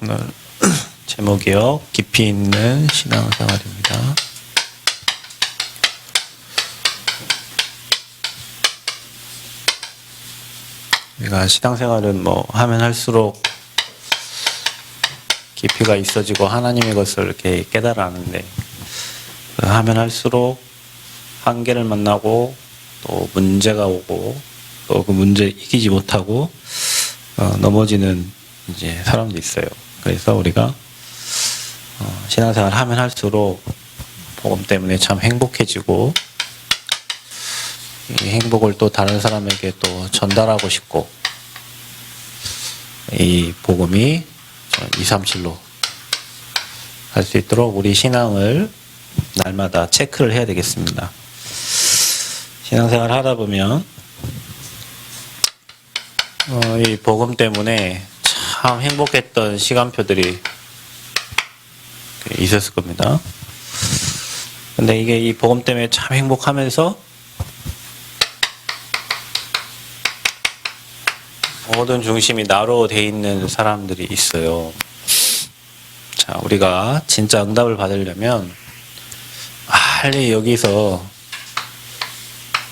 오늘 제목이요. 깊이 있는 신앙생활입니다. 우리가 신앙생활은 뭐 하면 할수록 깊이가 있어지고 하나님의 것을 이렇게 깨달아하는데 하면 할수록 한계를 만나고 또 문제가 오고 또 그 문제 이기지 못하고 넘어지는 이제 사람도 있어요. 그래서 우리가 신앙생활 하면 할수록 복음 때문에 참 행복해지고 이 행복을 또 다른 사람에게 또 전달하고 싶고 이 복음이 237로 할 수 있도록 우리 신앙을 날마다 체크를 해야 되겠습니다. 신앙생활 하다 보면 이 복음 때문에 참 행복했던 시간표들이 있었을 겁니다. 근데 이게 이 복음 때문에 참 행복하면서 모든 중심이 나로 돼 있는 사람들이 있어요. 자, 우리가 진짜 응답을 받으려면 빨리 여기서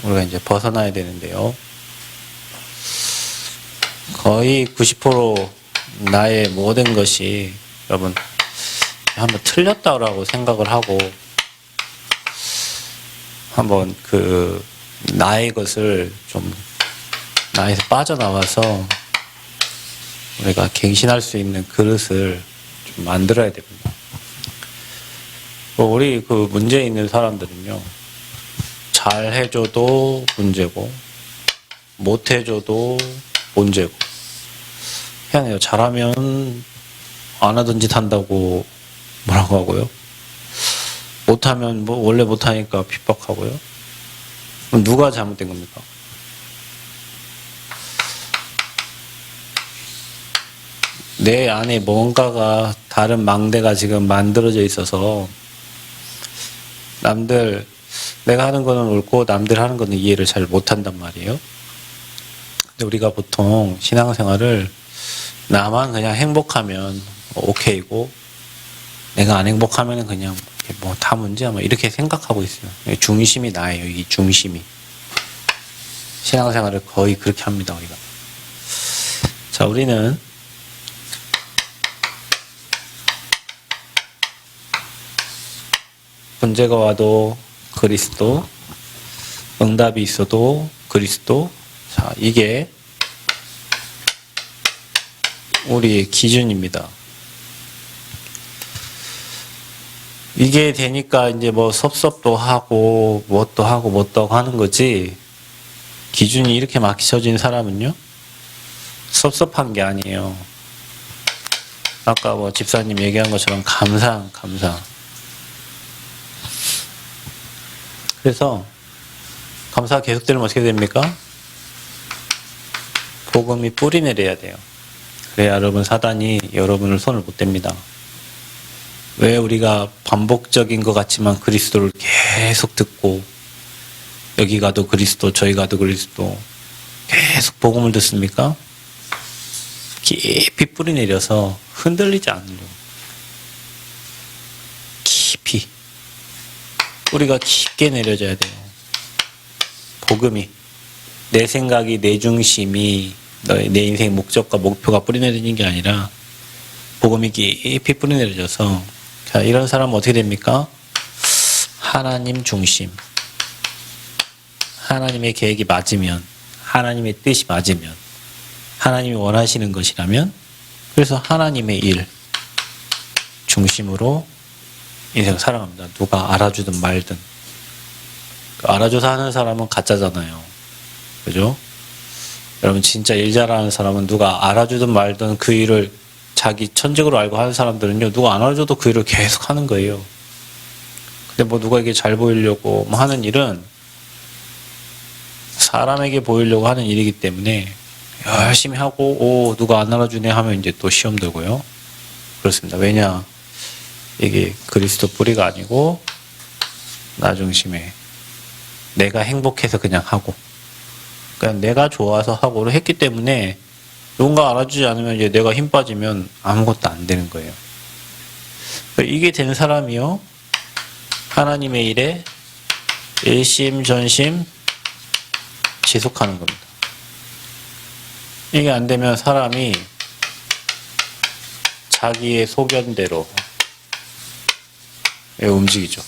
우리가 이제 벗어나야 되는데요. 거의 90% 나의 모든 것이 여러분 한번 틀렸다고 생각을 하고 한번 그 나의 것을 좀 나에서 빠져나와서 우리가 갱신할 수 있는 그릇을 좀 만들어야 됩니다. 우리 그 문제 있는 사람들은요, 잘 해줘도 문제고, 못 해줘도 문제고, 희한해요. 잘하면 안 하던 짓 한다고 뭐라고 하고요. 못하면 뭐 원래 못하니까 핍박하고요. 그럼 누가 잘못된 겁니까? 내 안에 뭔가가 다른 망대가 지금 만들어져 있어서 남들 내가 하는 거는 옳고 남들 하는 거는 이해를 잘 못한단 말이에요. 근데 우리가 보통 신앙생활을 나만 그냥 행복하면 오케이고 내가 안 행복하면 그냥 뭐 다 문제야 뭐 이렇게 생각하고 있어요. 중심이 나예요. 이 중심이. 신앙생활을 거의 그렇게 합니다. 우리가. 자, 우리는 문제가 와도 그리스도, 응답이 있어도 그리스도. 자, 이게 우리의 기준입니다. 이게 되니까 이제 뭐 섭섭도 하고 뭣도 하고 뭣도 하는 거지, 기준이 이렇게 막혀진 사람은요 섭섭한 게 아니에요. 아까 뭐 집사님 얘기한 것처럼 감상. 그래서 감사가 계속되면 어떻게 됩니까? 복음이 뿌리 내려야 돼요. 그래야 여러분 사단이 여러분을 손을 못 댑니다. 왜 우리가 반복적인 것 같지만 그리스도를 계속 듣고 여기 가도 그리스도 저기 가도 그리스도 계속 복음을 듣습니까? 깊이 뿌리 내려서 흔들리지 않으려고. 깊이 뿌리가 깊게 내려져야 돼요. 복음이 내 생각이 내 중심이 내 인생 목적과 목표가 뿌리 내리는 게 아니라 복음이 깊이 뿌리 내려져서, 자, 이런 사람은 어떻게 됩니까? 하나님 중심. 하나님의 계획이 맞으면, 하나님의 뜻이 맞으면, 하나님이 원하시는 것이라면, 그래서 하나님의 일 중심으로 인생을 살아갑니다. 누가 알아주든 말든. 알아줘서 하는 사람은 가짜잖아요. 그죠? 여러분 진짜 일 잘하는 사람은 누가 알아주든 말든 그 일을 자기 천직으로 알고 하는 사람들은요, 누가 안 알아줘도 그 일을 계속 하는 거예요. 근데 뭐 누가 이게 잘 보이려고 뭐 하는 일은 사람에게 보이려고 하는 일이기 때문에 열심히 하고 누가 안 알아주네 하면 이제 또 시험 들고요. 그렇습니다. 왜냐? 이게 그리스도 뿌리가 아니고 나 중심에 내가 행복해서 그냥 하고, 그냥 내가 좋아서 하고를 했기 때문에 누군가 알아주지 않으면 이제 내가 힘 빠지면 아무것도 안 되는 거예요. 이게 된 사람이요, 하나님의 일에 일심전심 지속하는 겁니다. 이게 안 되면 사람이 자기의 소견대로 움직이죠.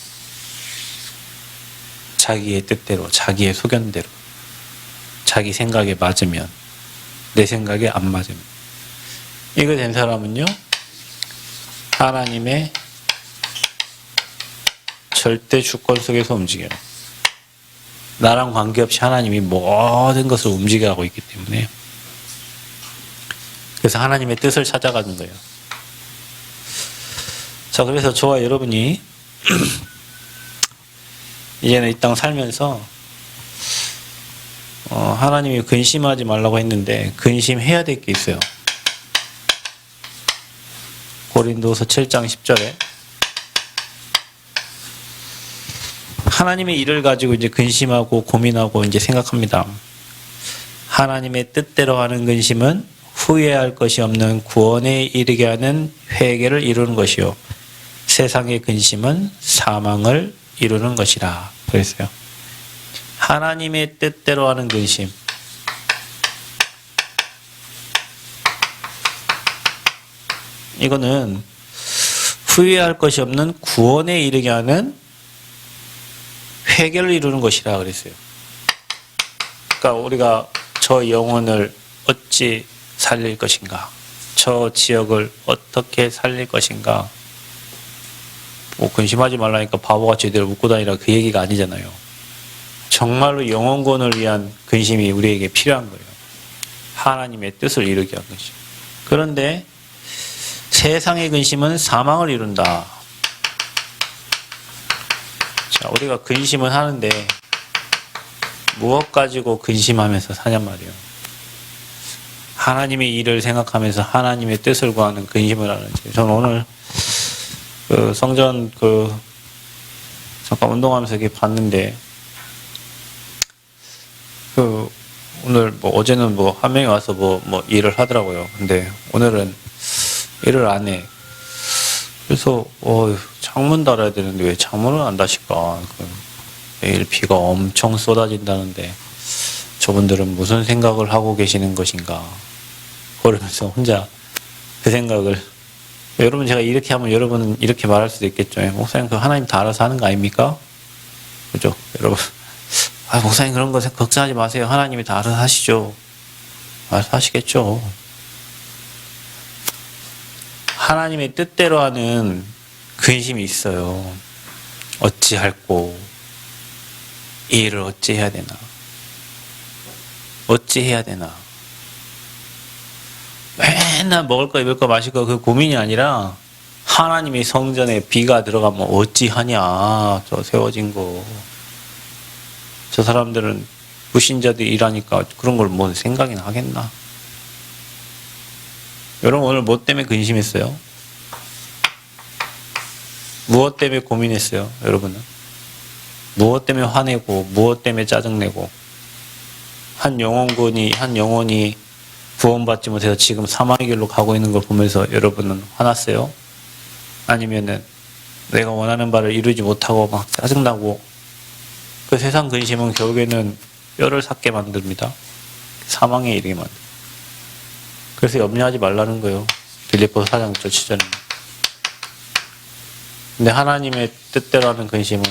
자기의 뜻대로, 자기의 소견대로. 자기 생각에 맞으면, 내 생각에 안 맞으면. 이거 된 사람은요, 하나님의 절대 주권 속에서 움직여요. 나랑 관계없이 하나님이 모든 것을 움직여가고 있기 때문에. 그래서 하나님의 뜻을 찾아가는 거예요. 자, 그래서 저와 여러분이 이제는 이 땅 살면서 하나님이 근심하지 말라고 했는데 근심해야 될 게 있어요. 고린도서 7장 10절에 하나님의 일을 가지고 이제 근심하고 고민하고 이제 생각합니다. 하나님의 뜻대로 하는 근심은 후회할 것이 없는 구원에 이르게 하는 회개를 이루는 것이요, 세상의 근심은 사망을 이루는 것이라 그랬어요. 하나님의 뜻대로 하는 근심. 이거는 후회할 것이 없는 구원에 이르게 하는 회개를 이루는 것이라 그랬어요. 그러니까 우리가 저 영혼을 어찌 살릴 것인가, 저 지역을 어떻게 살릴 것인가, 뭐 근심하지 말라니까 바보같이 제대로 웃고 다니라 그 얘기가 아니잖아요. 정말로 영혼권을 위한 근심이 우리에게 필요한 거예요. 하나님의 뜻을 이루게 한 것이. 그런데 세상의 근심은 사망을 이룬다. 자, 우리가 근심은 하는데 무엇 가지고 근심하면서 사냔 말이에요. 하나님의 일을 생각하면서 하나님의 뜻을 구하는 근심을 하는지. 저는 오늘 성전 잠깐 운동하면서 이렇게 봤는데, 오늘 어제는 한 명이 와서 일을 하더라고요. 근데 오늘은 일을 안 해. 그래서 창문 달아야 되는데 왜 창문을 안 다실까? 내일 비가 엄청 쏟아진다는데 저분들은 무슨 생각을 하고 계시는 것인가? 그러면서 혼자 그 생각을. 여러분, 제가 이렇게 하면 여러분은 이렇게 말할 수도 있겠죠. 목사님, 하나님 다 알아서 하는 거 아닙니까? 그죠? 여러분, 목사님 그런 거 걱정하지 마세요. 하나님이 다 알아서 하시죠. 알아서 하시겠죠. 하나님의 뜻대로 하는 근심이 있어요. 어찌할꼬, 이 일을 어찌 해야 되나, 어찌 해야 되나. 맨날 먹을 거, 입을 거, 마실 거 그 고민이 아니라 하나님이 성전에 비가 들어가면 어찌하냐, 저 세워진 거. 저 사람들은 불신자들이 일하니까 그런 걸 뭐 생각이나 하겠나. 여러분, 오늘 뭐 때문에 근심했어요? 무엇 때문에 고민했어요? 여러분은? 무엇 때문에 화내고 무엇 때문에 짜증내고, 한 영혼이 구원받지 못해서 지금 사망의 길로 가고 있는 걸 보면서 여러분은 화났어요? 아니면은 내가 원하는 바를 이루지 못하고 막 짜증나고. 그 세상 근심은 결국에는 뼈를 삭게 만듭니다. 사망에 이르게 만듭니다. 그래서 염려하지 말라는 거예요. 빌립보서 4장 7절에. 근데 하나님의 뜻대로 하는 근심은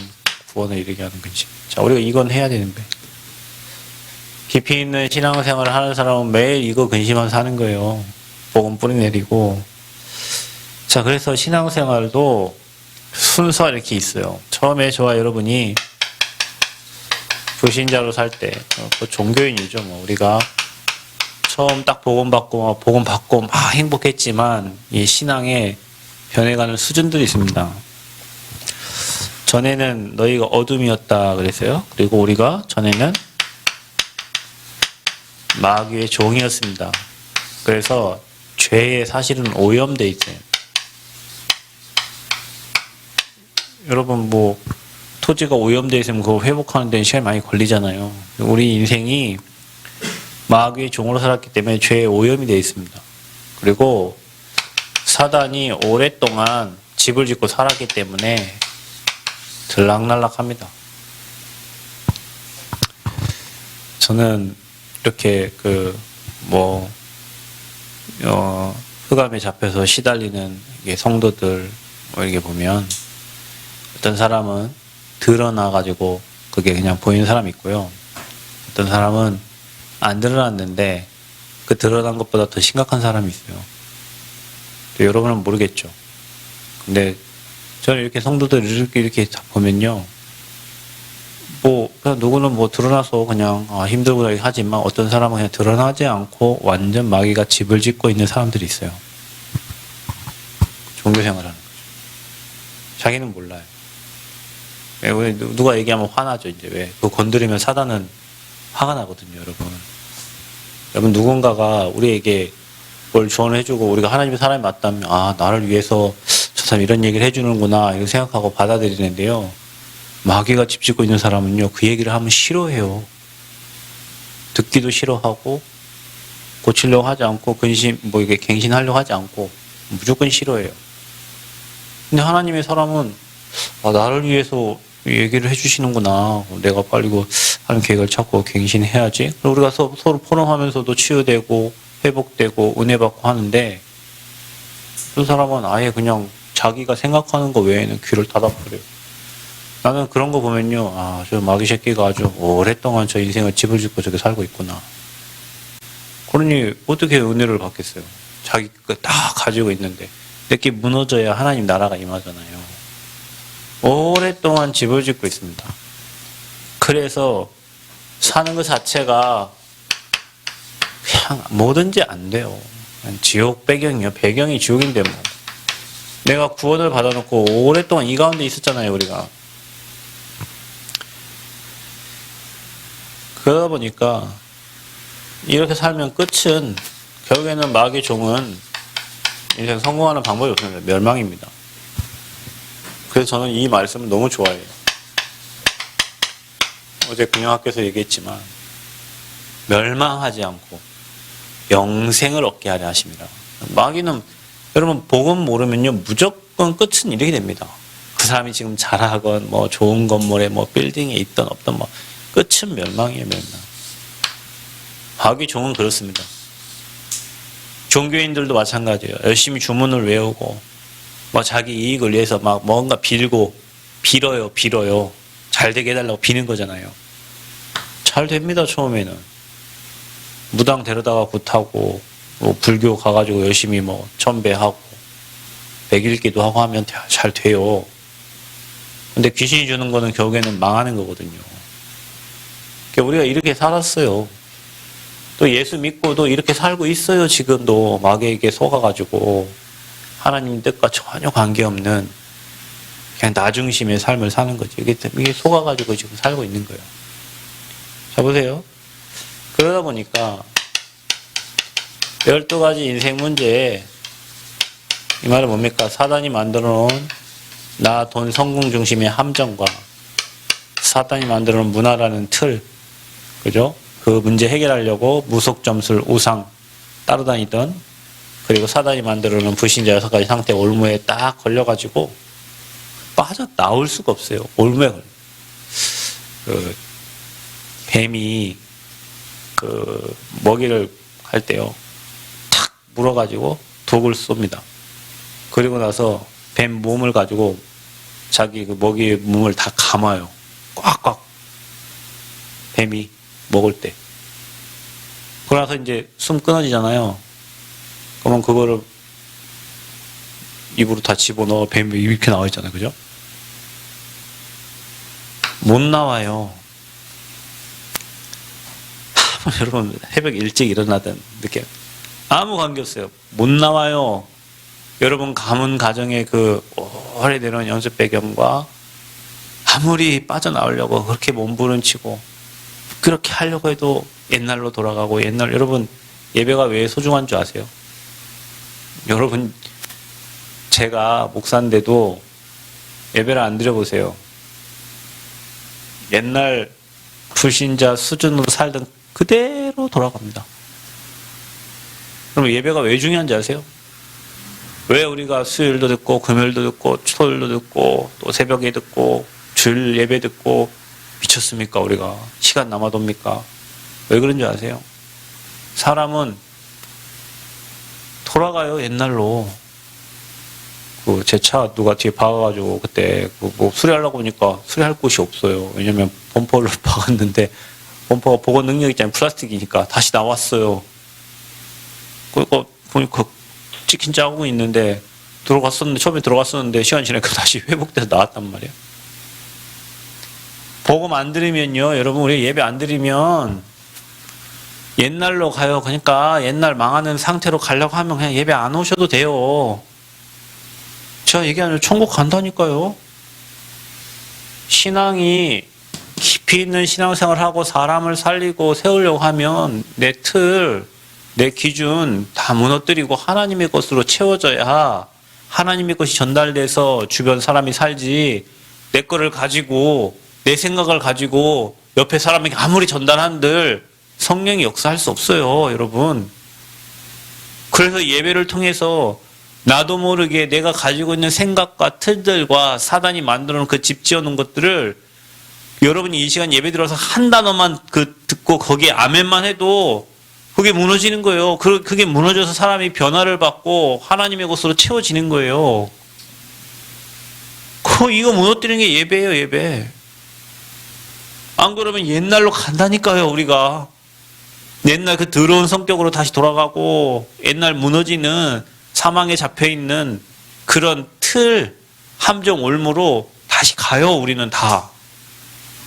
구원을 이르게 하는 근심. 자, 우리가 이건 해야 되는데. 깊이 있는 신앙생활을 하는 사람은 매일 이거 근심하면서 사는 거예요. 복음 뿌리내리고. 자, 그래서 신앙생활도 순서가 이렇게 있어요. 처음에 저와 여러분이 불신자로 살 때, 종교인이죠. 우리가 처음 딱 복음 받고 막 행복했지만 이 신앙에 변해가는 수준들이 있습니다. 전에는 너희가 어둠이었다 그랬어요. 그리고 우리가 전에는 마귀의 종이었습니다. 그래서 죄에 사실은 오염돼 있어요. 여러분, 토지가 오염돼 있으면 그거 회복하는 데는 시간이 많이 걸리잖아요. 우리 인생이 마귀의 종으로 살았기 때문에 죄에 오염이 되어 있습니다. 그리고 사단이 오랫동안 집을 짓고 살았기 때문에 들락날락합니다. 저는 이렇게 흑암에 잡혀서 시달리는 성도들 이렇게 보면 어떤 사람은 드러나가지고 그게 그냥 보이는 사람이 있고요. 어떤 사람은 안 드러났는데 그 드러난 것보다 더 심각한 사람이 있어요. 여러분은 모르겠죠. 근데 저는 이렇게 성도들 이렇게 보면요. 그냥 누구는 드러나서 그냥 힘들고 하지만 어떤 사람은 그냥 드러나지 않고 완전 마귀가 집을 짓고 있는 사람들이 있어요. 종교생활하는 거죠. 자기는 몰라요. 왜 누가 얘기하면 화나죠. 이제 왜 그거 건드리면 사단은 화가 나거든요, 여러분. 여러분 누군가가 우리에게 뭘 조언을 해주고 우리가 하나님의 사람이 맞다면 나를 위해서 저 사람 이런 얘기를 해주는구나 이렇게 생각하고 받아들이는데요. 마귀가 집 짓고 있는 사람은요, 그 얘기를 하면 싫어해요. 듣기도 싫어하고, 고치려고 하지 않고, 이게 갱신하려고 하지 않고, 무조건 싫어해요. 근데 하나님의 사람은, 나를 위해서 얘기를 해주시는구나. 내가 빨리 하는 계획을 찾고 갱신해야지. 그리고 우리가 서로 포럼하면서도 치유되고, 회복되고, 은혜 받고 하는데, 그 사람은 아예 그냥 자기가 생각하는 거 외에는 귀를 닫아버려요. 나는 그런 거 보면요, 저 마귀 새끼가 아주 오랫동안 저 인생을 집을 짓고 저렇게 살고 있구나. 그러니 어떻게 은혜를 받겠어요? 자기 거 다 가지고 있는데 내게 무너져야 하나님 나라가 임하잖아요. 오랫동안 집을 짓고 있습니다. 그래서 사는 것 자체가 그냥 뭐든지 안 돼요. 그냥 지옥 배경이요. 배경이 지옥인데 뭐. 내가 구원을 받아놓고 오랫동안 이 가운데 있었잖아요, 우리가. 그러다 보니까 이렇게 살면 끝은 결국에는 마귀의 종은 인생 성공하는 방법이 없습니다. 멸망입니다. 그래서 저는 이 말씀을 너무 좋아해요. 어제 금영학교에서 얘기했지만 멸망하지 않고 영생을 얻게 하려 하십니다. 마귀는 여러분 복음 모르면요 무조건 끝은 이렇게 됩니다. 그 사람이 지금 잘하건 좋은 건물에 빌딩에 있던 없던 끝은 멸망이에요, 멸망. 마귀 종은 그렇습니다. 종교인들도 마찬가지예요. 열심히 주문을 외우고, 자기 이익을 위해서 뭔가 빌어요. 잘 되게 해달라고 비는 거잖아요. 잘 됩니다, 처음에는. 무당 데려다가 굿하고, 불교 가가지고 열심히 천배하고, 백일기도 하고 하면 잘 돼요. 근데 귀신이 주는 거는 결국에는 망하는 거거든요. 우리가 이렇게 살았어요. 또 예수 믿고도 이렇게 살고 있어요. 지금도 마귀에게 속아가지고 하나님 뜻과 전혀 관계없는 그냥 나 중심의 삶을 사는 거죠. 이게 속아가지고 지금 살고 있는 거예요. 자, 보세요. 그러다 보니까 12가지 인생 문제에 이 말은 뭡니까? 사단이 만들어 놓은 나, 돈, 성공 중심의 함정과 사단이 만들어 놓은 문화라는 틀, 그죠? 그 문제 해결하려고 무속점술, 우상 따라다니던, 그리고 사단이 만들어 놓은 불신자 6가지 상태 올무에 딱 걸려가지고 빠져나올 수가 없어요. 올무에 걸려. 뱀이 먹이를 할 때요, 탁 물어가지고 독을 쏩니다. 그리고 나서 뱀 몸을 가지고 자기 먹이의 몸을 다 감아요. 꽉꽉. 뱀이 먹을 때. 그러고 나서 이제 숨 끊어지잖아요. 그러면 그거를 입으로 다 집어넣어 뱀이 이렇게 나와 있잖아요. 그죠? 못 나와요. 여러분 새벽 일찍 일어나든 늦게 아무 관계 없어요. 못 나와요. 여러분 가문 가정의 오래되는 연습 배경과 아무리 빠져나오려고 그렇게 몸부림치고 그렇게 하려고 해도 옛날로 돌아가고 여러분 예배가 왜 소중한 줄 아세요? 여러분 제가 목사인데도 예배를 안 드려보세요. 옛날 불신자 수준으로 살던 그대로 돌아갑니다. 그럼 예배가 왜 중요한지 아세요? 왜 우리가 수요일도 듣고 금요일도 듣고 토요일도 듣고 또 새벽에 듣고 주일 예배 듣고 미쳤습니까? 우리가 시간 남아돕니까? 왜 그런 줄 아세요? 사람은 돌아가요. 옛날로. 그 제 차 누가 뒤에 박아가지고 그때 뭐 수리하려고 보니까 수리할 곳이 없어요. 왜냐면 범퍼를 박았는데 범퍼가 보건 능력 있잖아요. 플라스틱이니까 다시 나왔어요. 그러니까 보니까 찍힌 자국이 있는데 처음에 들어갔었는데 시간 지나니까 다시 회복돼서 나왔단 말이에요. 복음 안 들으면요, 여러분 우리 예배 안 드리면 옛날로 가요. 그러니까 옛날 망하는 상태로 가려고 하면 그냥 예배 안 오셔도 돼요. 제가 얘기하는 천국 간다니까요. 신앙이 깊이 있는 신앙생활을 하고 사람을 살리고 세우려고 하면 내 틀, 내 기준 다 무너뜨리고 하나님의 것으로 채워져야 하나님의 것이 전달돼서 주변 사람이 살지, 내 거를 가지고 내 생각을 가지고 옆에 사람에게 아무리 전달한들 성령이 역사할 수 없어요, 여러분. 그래서 예배를 통해서 나도 모르게 내가 가지고 있는 생각과 틀들과 사단이 만들어 놓은 그 집 지어놓은 것들을 여러분이 이 시간 예배 들어서 한 단어만 듣고 거기에 아멘만 해도 그게 무너지는 거예요. 그게 무너져서 사람이 변화를 받고 하나님의 것으로 채워지는 거예요. 이거 무너뜨리는 게 예배예요, 예배. 안 그러면 옛날로 간다니까요, 우리가. 옛날 그 더러운 성격으로 다시 돌아가고 옛날 무너지는 사망에 잡혀있는 그런 틀, 함정, 올무로 다시 가요, 우리는 다.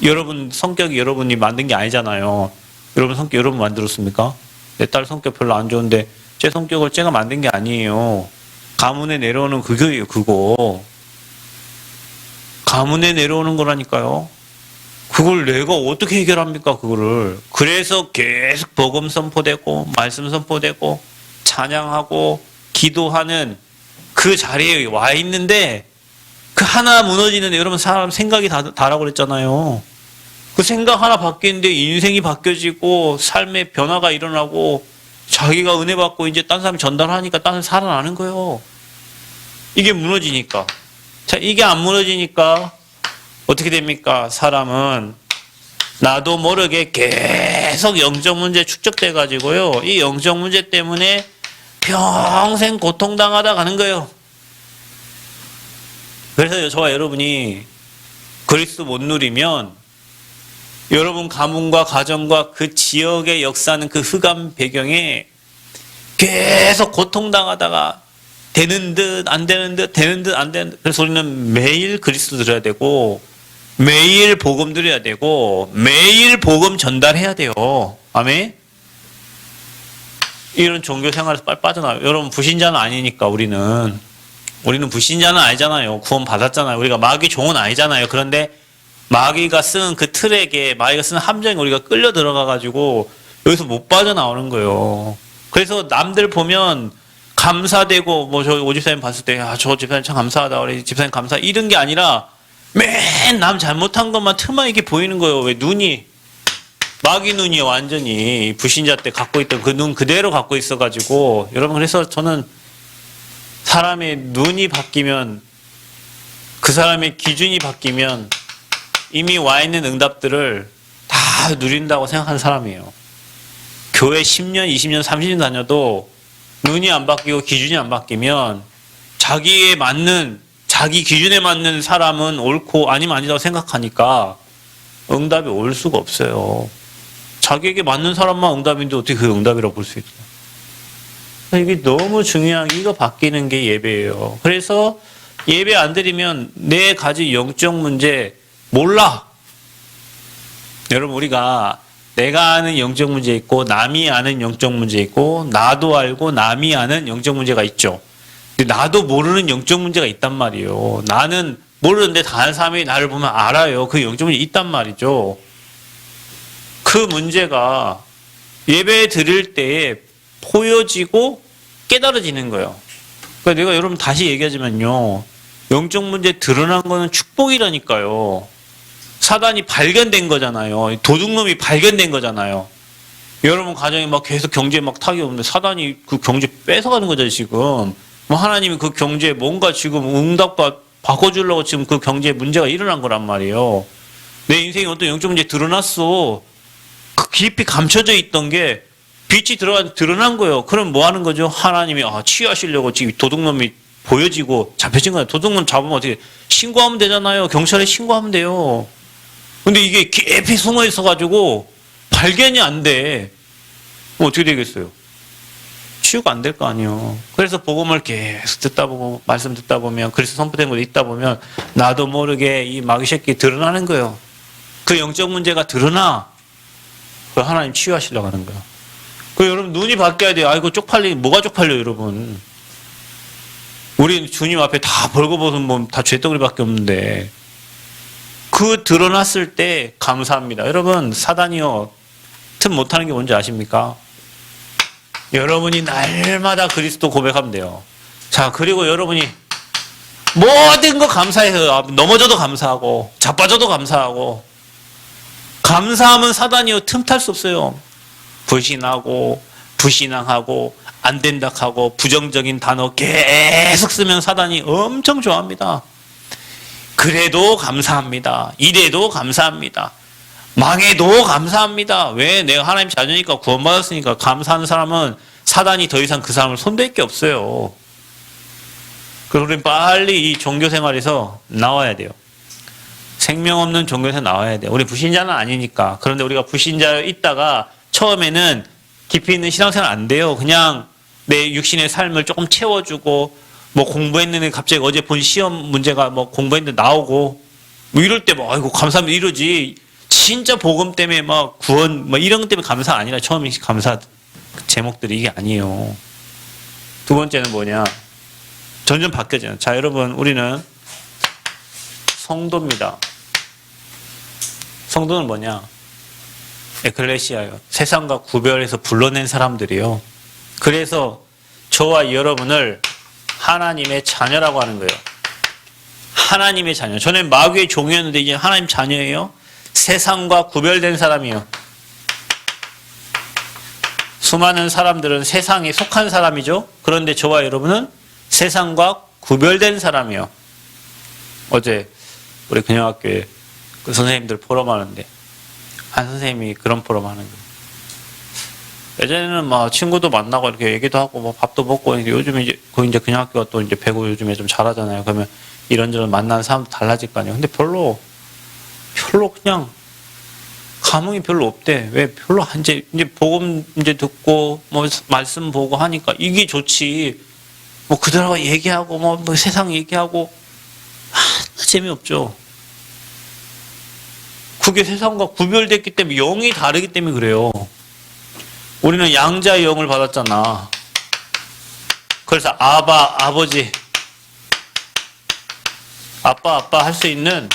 여러분 성격이 여러분이 만든 게 아니잖아요. 여러분 성격 여러분 만들었습니까? 내 딸 성격 별로 안 좋은데 제 성격을 제가 만든 게 아니에요. 가문에 내려오는 그거예요, 그거. 가문에 내려오는 거라니까요. 그걸 내가 어떻게 해결합니까, 그거를. 그래서 계속 복음 선포되고 말씀 선포되고 찬양하고 기도하는 그 자리에 와 있는데 그 하나 무너지는데 여러분 사람 생각이 다라고 그랬잖아요. 그 생각 하나 바뀌는데 인생이 바뀌어지고 삶의 변화가 일어나고 자기가 은혜 받고 이제 딴 사람이 전달하니까 딴 사람이 살아나는 거예요. 이게 무너지니까. 자, 이게 안 무너지니까 어떻게 됩니까? 사람은 나도 모르게 계속 영적 문제 축적돼 가지고요. 이 영적 문제 때문에 평생 고통당하다 가는 거예요. 그래서 저와 여러분이 그리스도 못 누리면 여러분 가문과 가정과 그 지역의 역사는 그 흑암 배경에 계속 고통당하다가 되는 듯 안 되는 듯 되는 듯 안 되는 듯. 그래서 우리는 매일 그리스도 들어야 되고 매일 복음 드려야 되고 매일 복음 전달해야 돼요. 아멘. 이런 종교 생활에서 빨리 빠져나와요. 여러분 불신자는 아니니까 우리는 불신자는 아니잖아요. 구원 받았잖아요. 우리가 마귀 종은 아니잖아요. 그런데 마귀가 쓴 그 틀에게 마귀가 쓴 함정에 우리가 끌려 들어가 가지고 여기서 못 빠져나오는 거예요. 그래서 남들 보면 감사되고 뭐 저 오집사님 봤을 때 저 집사님 참 감사하다, 우리 집사님 감사, 이런 게 아니라 맨 남 잘못한 것만 틈만 이렇게 보이는 거예요. 왜? 눈이 마귀 눈이요. 완전히 불신자 때 갖고 있던 그 눈 그대로 갖고 있어가지고 여러분, 그래서 저는 사람의 눈이 바뀌면, 그 사람의 기준이 바뀌면 이미 와 있는 응답들을 다 누린다고 생각하는 사람이에요. 교회 10년, 20년, 30년 다녀도 눈이 안 바뀌고 기준이 안 바뀌면 자기에 맞는, 자기 기준에 맞는 사람은 옳고 아니면 아니라고 생각하니까 응답이 올 수가 없어요. 자기에게 맞는 사람만 응답인데 어떻게 그 응답이라고 볼 수 있어요? 이게 너무 중요한, 이거 바뀌는 게 예배예요. 그래서 예배 안 드리면 내 가진 영적 문제 몰라. 여러분, 우리가 내가 아는 영적 문제 있고 남이 아는 영적 문제 있고 나도 알고 남이 아는 영적 문제가 있죠. 근데 나도 모르는 영적 문제가 있단 말이에요. 나는 모르는데 다른 사람이 나를 보면 알아요. 그 영적 문제 있단 말이죠. 그 문제가 예배 드릴 때에 보여지고 깨달아지는 거예요. 그러니까 내가 여러분 다시 얘기하지만요, 영적 문제 드러난 거는 축복이라니까요. 사단이 발견된 거잖아요. 도둑놈이 발견된 거잖아요. 여러분 가정이 막 계속 경제에 막 타격이 오는데 사단이 그 경제 뺏어가는 거잖아요, 지금. 뭐 하나님이 그 경제에 뭔가 지금 응답과 바꿔주려고 지금 그 경제에 문제가 일어난 거란 말이에요. 내 인생에 어떤 영적 문제 드러났어. 그 깊이 감춰져 있던 게 빛이 드러난 거예요. 그럼 뭐 하는 거죠? 하나님이 치유하시려고 지금 도둑놈이 보여지고 잡혀진 거예요. 도둑놈 잡으면 어떻게 신고하면 되잖아요. 경찰에 신고하면 돼요. 근데 이게 깊이 숨어 있어가지고 발견이 안 돼. 그럼 어떻게 되겠어요? 치유가 안 될 거 아니에요. 그래서 복음을 계속 듣다 보고 말씀 듣다 보면 그리스도 선포된 거 있다 보면 나도 모르게 이 마귀 새끼 드러나는 거예요. 그 영적 문제가 드러나. 그 하나님 치유하시려고 하는 거예요. 그 여러분 눈이 바뀌어야 돼요. 아이고 뭐가 쪽팔려 여러분. 우리 주님 앞에 다 벌거벗은 몸 다 죄덩어리밖에 없는데 그 드러났을 때 감사합니다. 여러분 사단이요 틈 못하는 게 뭔지 아십니까? 여러분이 날마다 그리스도 고백하면 돼요. 자 그리고 여러분이 모든 거 감사해요. 넘어져도 감사하고 자빠져도 감사하고 감사하면 사단이요 틈탈 수 없어요. 불신하고 불신앙하고 안 된다 하고 부정적인 단어 계속 쓰면 사단이 엄청 좋아합니다. 그래도 감사합니다. 이래도 감사합니다. 망해도 감사합니다. 왜? 내가 하나님 자녀니까 구원받았으니까. 감사하는 사람은 사단이 더 이상 그 사람을 손댈 게 없어요. 그래서 우리는 빨리 이 종교생활에서 나와야 돼요. 생명 없는 종교에서 나와야 돼요. 우리 불신자는 아니니까. 그런데 우리가 불신자에 있다가 처음에는 깊이 있는 신앙생활 안 돼요. 그냥 내 육신의 삶을 조금 채워주고 뭐 공부했는데 갑자기 어제 본 시험 문제가 뭐 공부했는데 나오고 뭐 이럴 때 뭐 아이고 감사합니다 이러지. 진짜 복음 때문에 막 구원 뭐 이런 것 때문에 감사 아니라 처음에 감사 제목들이 이게 아니에요. 두 번째는 뭐냐? 점점 바뀌어져요. 자 여러분 우리는 성도입니다. 성도는 뭐냐? 에클레시아요. 세상과 구별해서 불러낸 사람들이요. 그래서 저와 여러분을 하나님의 자녀라고 하는 거예요. 하나님의 자녀. 저는 마귀의 종이었는데 이제 하나님 자녀예요. 세상과 구별된 사람이에요. 수많은 사람들은 세상에 속한 사람이죠. 그런데 저와 여러분은 세상과 구별된 사람이에요. 어제 우리 그녀학교에 그 선생님들 포럼하는데 한 선생님이 그런 포럼하는 거예요. 예전에는 막 친구도 만나고 이렇게 얘기도 하고 뭐 밥도 먹고 요즘에 이제 그녀학교가 또 이제 배구 요즘에 좀 잘하잖아요. 그러면 이런저런 만나는 사람도 달라질 거 아니에요. 근데 별로 그냥 감흥이 별로 없대. 왜 별로 이제 복음 이제 듣고 뭐 말씀 보고 하니까 이게 좋지. 뭐 그들하고 얘기하고 뭐 세상 얘기하고 재미없죠. 그게 세상과 구별됐기 때문에 영이 다르기 때문에 그래요. 우리는 양자의 영을 받았잖아. 그래서 아버지 아빠 할 수 있는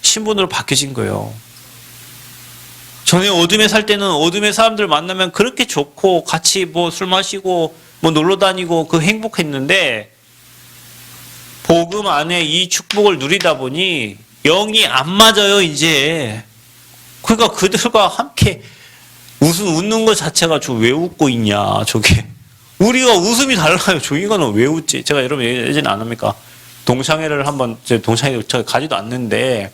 신분으로 바뀌어진 거예요. 전에 어둠에 살 때는 어둠의 사람들 만나면 그렇게 좋고 같이 뭐 술 마시고 뭐 놀러 다니고 그 행복했는데 복음 안에 이 축복을 누리다 보니 영이 안 맞아요 이제. 그러니까 그들과 함께 웃는 것 자체가 저 왜 웃고 있냐 저게. 우리가 웃음이 달라요. 저 인간은 왜 웃지? 제가 여러분 예전에 안 합니까? 동창회를 한번 동창회 저 가지도 않는데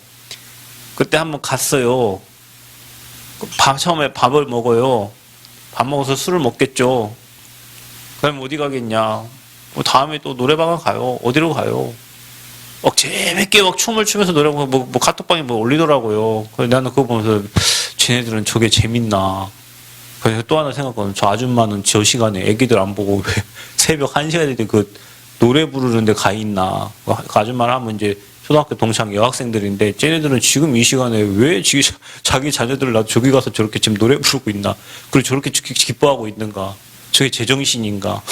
그때 한번 갔어요. 처음에 밥을 먹어요. 밥 먹어서 술을 먹겠죠. 그럼 어디 가겠냐? 다음에 또 노래방을 가요. 어디로 가요? 막 재밌게 막 춤을 추면서 노래방 뭐 카톡방에 뭐 올리더라고요. 그래서 나는 그거 보면서 쟤네들은 저게 재밌나. 그래서 또 하나 생각하면 저 아줌마는 저 시간에 애기들 안 보고 왜 새벽 1시간에 그 노래 부르는데 가 있나. 그 아줌마를 하면 이제 초등학교 동창 여학생들인데 쟤네들은 지금 이 시간에 왜 자기 자녀들을 놔두고 저기 가서 저렇게 지금 노래 부르고 있나. 그리고 저렇게 기뻐하고 있는가. 저게 제정신인가.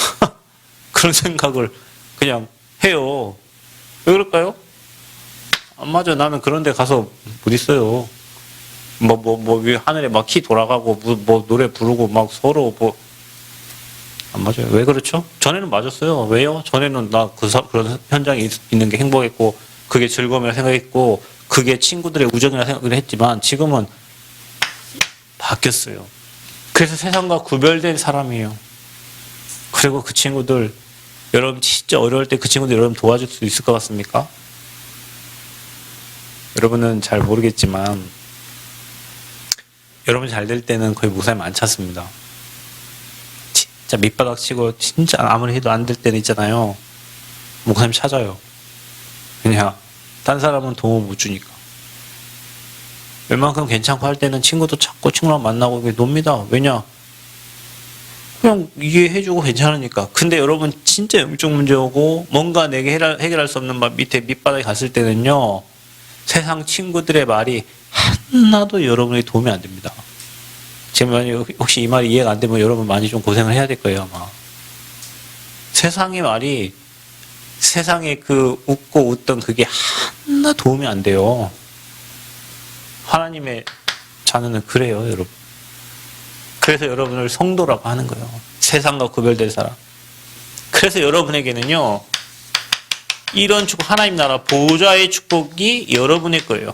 그런 생각을 그냥 해요. 왜 그럴까요? 안 맞아. 나는 그런 데 가서 못 있어요. 위 하늘에 막 키 돌아가고, 뭐 노래 부르고 막 서로 안 맞아요. 왜 그렇죠? 전에는 맞았어요. 왜요? 전에는 그런 현장에 있는 게 행복했고, 그게 즐거움이라 생각했고, 그게 친구들의 우정이라 생각을 했지만, 지금은 바뀌었어요. 그래서 세상과 구별된 사람이에요. 그리고 그 친구들, 여러분 진짜 어려울 때 그 친구들 여러분 도와줄 수 있을 것 같습니까? 여러분은 잘 모르겠지만 여러분 잘 될 때는 거의 목사님 안 찾습니다. 진짜 밑바닥 치고 진짜 아무리 해도 안 될 때는 있잖아요. 목사님 찾아요. 그냥 딴 사람은 도움 못 주니까. 웬만큼 괜찮고 할 때는 친구도 찾고 친구랑 만나고 놉니다. 왜냐? 그냥 이해해주고 괜찮으니까. 근데 여러분 진짜 영적 문제 오고 뭔가 내게 해결할 수 없는 밑에 밑바닥에 갔을 때는요. 세상 친구들의 말이 하나도 여러분에게 도움이 안 됩니다. 지금 혹시 이 말이 이해가 안 되면 여러분 많이 좀 고생을 해야 될 거예요, 아마. 세상의 말이, 세상에 그 웃고 웃던 그게 하나 도움이 안 돼요. 하나님의 자녀는 그래요, 여러분. 그래서 여러분을 성도라고 하는 거예요. 세상과 구별된 사람. 그래서 여러분에게는요, 이런 축복, 하나님 나라 보좌의 축복이 여러분의 거예요.